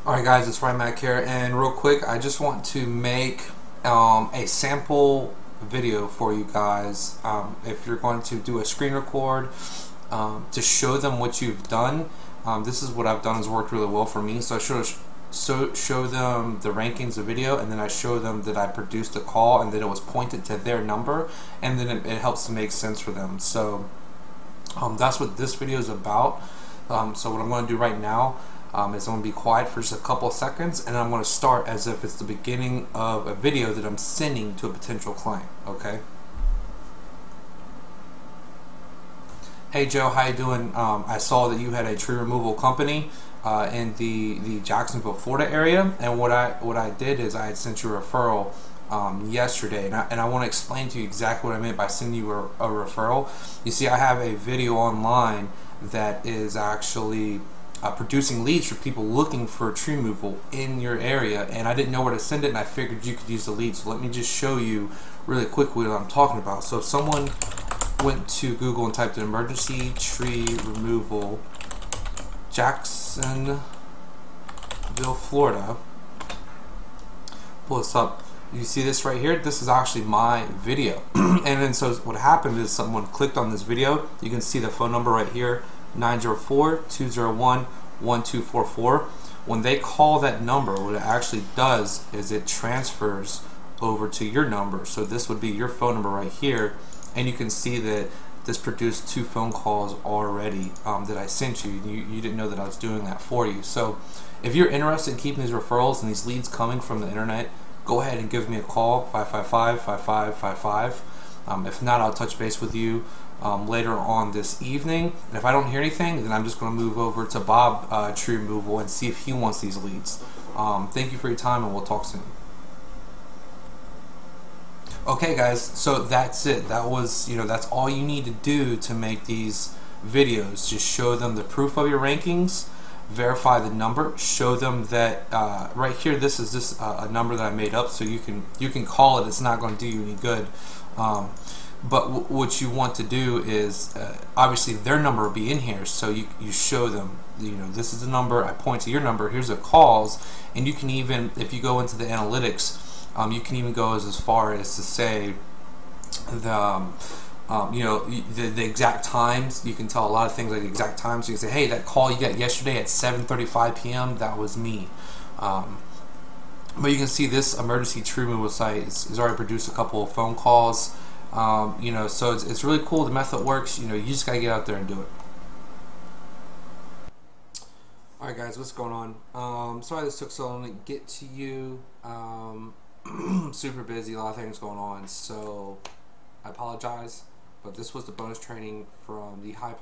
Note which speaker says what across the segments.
Speaker 1: Alright guys, it's Ryan Mac here, and real quick I just want to make a sample video for you guys. If you're going to do a screen record to show them what you've done, this is what I've done has worked really well for me. So I show them the rankings of video, and then I show them that I produced a call and that it was pointed to their number, and then it helps to make sense for them. So that's what this video is about. So what I'm going to do right now is I'm going to be quiet for just a couple of seconds, and I'm going to start as if it's the beginning of a video that I'm sending to a potential client. Okay. Hey Joe, how you doing? I saw that you had a tree removal company in the Jacksonville, Florida area, and what I did is I had sent you a referral yesterday, and I want to explain to you exactly what I meant by sending you a referral. You see, I have a video online that is actually producing leads for people looking for tree removal in your area, and I didn't know where to send it, and I figured you could use the leads. So let me just show you really quickly what I'm talking about. So if someone went to Google and typed in emergency tree removal Jacksonville, Florida, pull this up, you see this right here. This is actually my video. And then so what happened is someone clicked on this video. You can see the phone number right here, 904-201-1244. When they call that number, what it actually does is it transfers over to your number. So this would be your phone number right here, and you can see that this produced 2 phone calls already that I sent you. You didn't know that I was doing that for you. So if you're interested in keeping these referrals and these leads coming from the internet, go ahead and give me a call, 555-5555. If not, I'll touch base with you later on this evening. And if I don't hear anything, then I'm just going to move over to Bob Tree Removal and see if he wants these leads. Thank you for your time, and we'll talk soon. Okay guys, so that's it. That was, that's all you need to do to make these videos. Just show them the proof of your rankings, verify the number, show them that right here, this is just a number that I made up, so you can call it. It's not going to do you any good. But what you want to do is obviously their number will be in here, so you show them, this is the number, I point to your number, here's the calls, and you can even, if you go into the analytics, you can even go as far as to say the the exact times. You can tell a lot of things like the exact times. So you can say, hey, that call you got yesterday at 7:35 p.m. that was me. But you can see this emergency tree removal site has already produced a couple of phone calls. So it's really cool. The method works. You just gotta get out there and do it. Alright guys, what's going on? Sorry this took so long to get to you. Super busy, a lot of things going on, so I apologize, but this was the bonus training from the high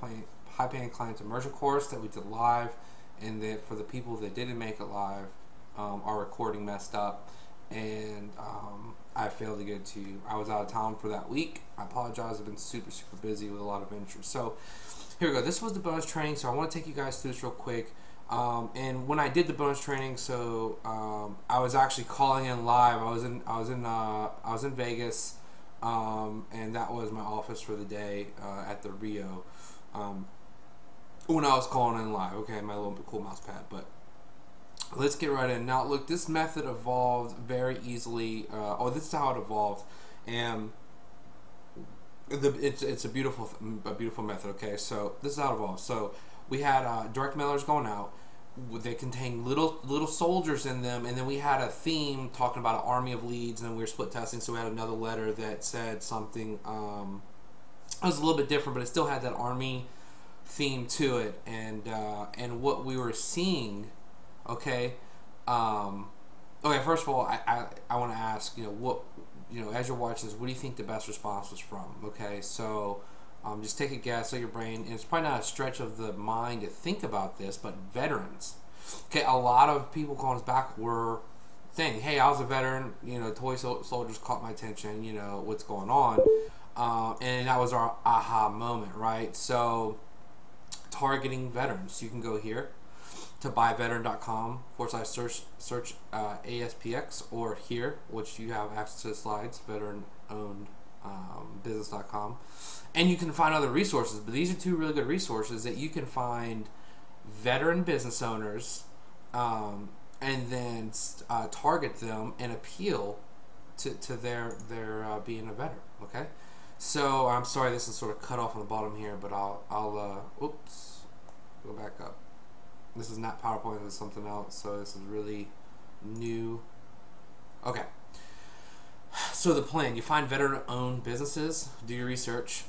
Speaker 1: paying clients immersion course that we did live, and that for the people that didn't make it live, our recording messed up, and I failed to get it to you. I was out of town for that week. I apologize. I've been super busy with a lot of interest. So here we go. This was the bonus training, so I want to take you guys through this real quick. And when I did the bonus training, so I was actually calling in live. I was in Vegas, and that was my office for the day at the Rio. When I was calling in live, okay, my little cool mouse pad. But let's get right in. Now, look, this method evolved very easily. This is how it evolved, and it's a beautiful method. Okay, so this is how it evolved. So we had direct mailers going out. They contained little soldiers in them, and then we had a theme talking about an army of leads, and then we were split testing, so we had another letter that said something. It was a little bit different, but it still had that army theme to it, and what we were seeing. Okay, first of all, I want to ask, what, as you're watching this, what do you think the best response was from? Okay, so just take a guess of your brain, and it's probably not a stretch of the mind to think about this, but veterans. Okay, a lot of people calling us back were saying, hey, I was a veteran, toy soldiers caught my attention, what's going on, and that was our aha moment, right? So targeting veterans, you can go here to buyveteran.com/search ASPX, or here, which you have access to the slides, veteran-owned business.com, and you can find other resources, but these are 2 really good resources that you can find veteran business owners and then target them and appeal to their being a veteran. Okay, so I'm sorry this is sort of cut off on the bottom here, but I'll oops, go back up. This is not PowerPoint, this is something else, so this is really new. Okay, so the plan: you find veteran-owned businesses, do your research,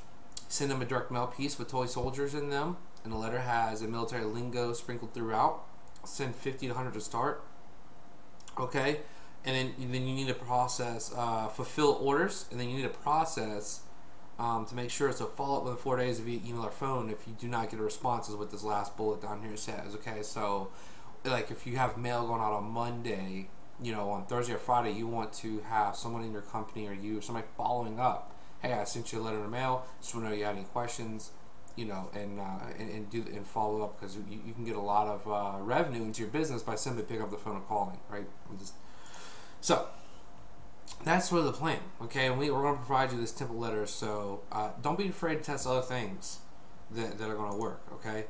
Speaker 1: send them a direct mail piece with toy soldiers in them, and the letter has a military lingo sprinkled throughout. Send 50 to 100 to start. Okay, and then you need to process, fulfill orders, and then you need to process to make sure it's a follow-up within 4 days via email or phone if you do not get a response, is what this last bullet down here says. Okay, so like if you have mail going out on Monday, you know, on Thursday or Friday, you want to have someone in your company or you or somebody following up. Hey, I sent you a letter in the mail. Just want to know you had any questions, you know, and follow up, because you can get a lot of revenue into your business by simply picking up the phone and calling, right? So that's sort of the plan, okay? And we're going to provide you this template letter, so don't be afraid to test other things that are going to work, okay?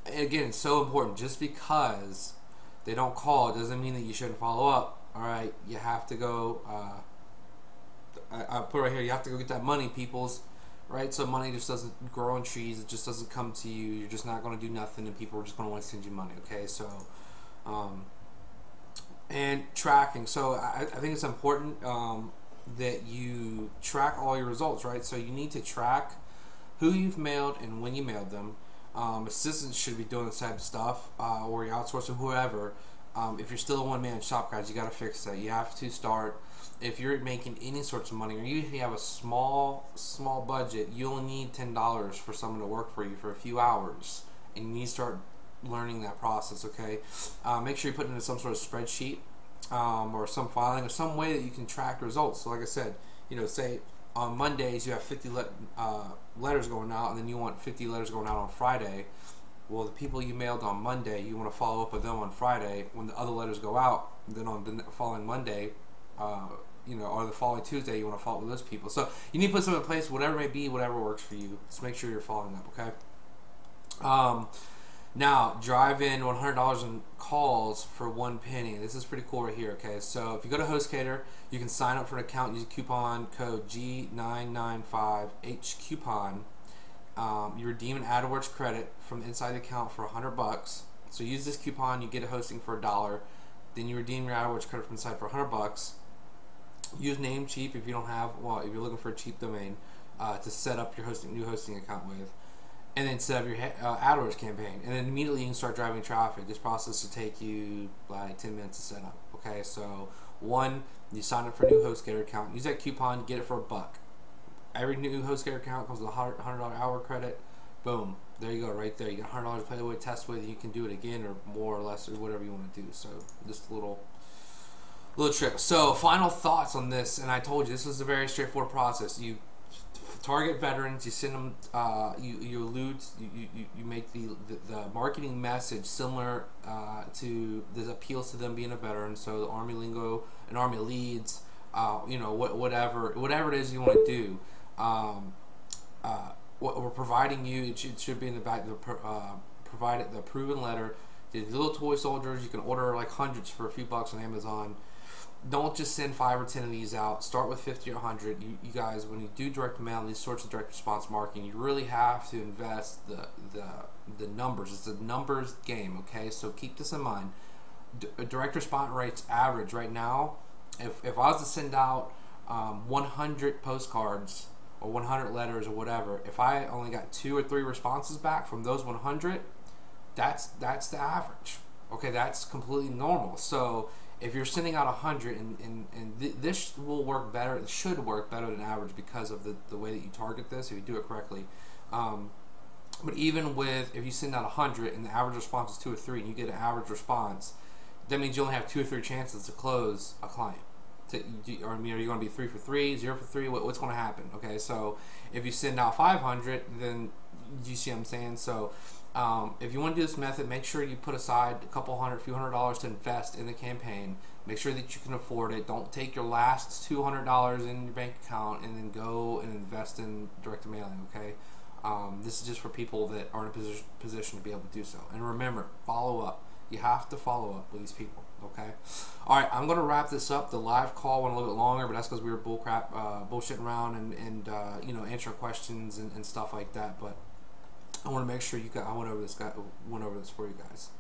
Speaker 1: Again, it's so important. Just because they don't call doesn't mean that you shouldn't follow up, all right? You have to go, I put right here, you have to go get that money, peoples, right? So money just doesn't grow on trees. It just doesn't come to you. You're just not going to do nothing, and people are just going to want to send you money, okay? So, and tracking. So I think it's important that you track all your results, right? So you need to track who you've mailed and when you mailed them. Assistants should be doing this type of stuff, or you're outsourcing whoever. If you're still a one-man shop, guys, you got to fix that. You have to start. If you're making any sorts of money, or even if you have a small budget, you'll need $10 for someone to work for you for a few hours, and you need to start learning that process. Okay, make sure you put it into some sort of spreadsheet, or some filing, or some way that you can track results. So, like I said, you know, say on Mondays you have 50 letters going out, and then you want 50 letters going out on Friday. Well, the people you mailed on Monday, you want to follow up with them on Friday when the other letters go out. And then on the following Monday, you know, or the following Tuesday, you want to follow up with those people. So you need to put something in place, whatever it may be, whatever works for you. Just make sure you're following up, okay? Now, drive in $100 in calls for 1 penny. This is pretty cool right here, okay? So if you go to HostGator, you can sign up for an account, use coupon code G995HCoupon. You redeem an AdWords credit from inside the account for $100. So use this coupon, you get a hosting for $1. Then you redeem your AdWords credit from inside for $100. Use Namecheap if you don't have, well, if you're looking for a cheap domain to set up your new hosting account with, and then set up your AdWords campaign, and then immediately you can start driving traffic. This process will take you like 10 minutes to set up. Okay, so one, you sign up for a new HostGator account, use that coupon, get it for $1. Every new HostGator account comes with a $100 hour credit. Boom, there you go, right there. You got $100 to play with, test with. You can do it again, or more or less, or whatever you want to do. So just a little trick. So final thoughts on this, and I told you this is a very straightforward process. You target veterans, you send them, you make the marketing message similar to the appeals to them being a veteran. So the Army lingo and Army leads, you know, whatever it is you want to do. What we're providing you, it should be in the back. Provided the proven letter. The little toy soldiers, you can order like hundreds for a few bucks on Amazon. Don't just send 5 or 10 of these out. Start with 50 or 100. You guys, when you do direct mail and these sorts of direct response marketing, you really have to invest the numbers. It's a numbers game, okay? So keep this in mind. Direct response rates average right now. If I was to send out 100 postcards or 100 letters or whatever, if I only got 2 or 3 responses back from those 100, that's the average. Okay, that's completely normal. So if you're sending out 100, this will work better, it should work better than average because of the way that you target this, if you do it correctly. But even if you send out 100 and the average response is 2 or 3, and you get an average response, that means you only have 2 or 3 chances to close a client. Or, I mean, are you going to be 3 for 3, 0 for 3? What's going to happen? Okay, so if you send out 500, then you see what I'm saying? So if you want to do this method, make sure you put aside a few hundred dollars to invest in the campaign. Make sure that you can afford it. Don't take your last $200 in your bank account and then go and invest in direct mailing, okay? This is just for people that are in a position to be able to do so. And remember, follow up. You have to follow up with these people, okay? All right, I'm gonna wrap this up. The live call went a little bit longer, but that's because we were bullshitting around and you know, answering questions and stuff like that. But I want to make sure I went over this for you guys.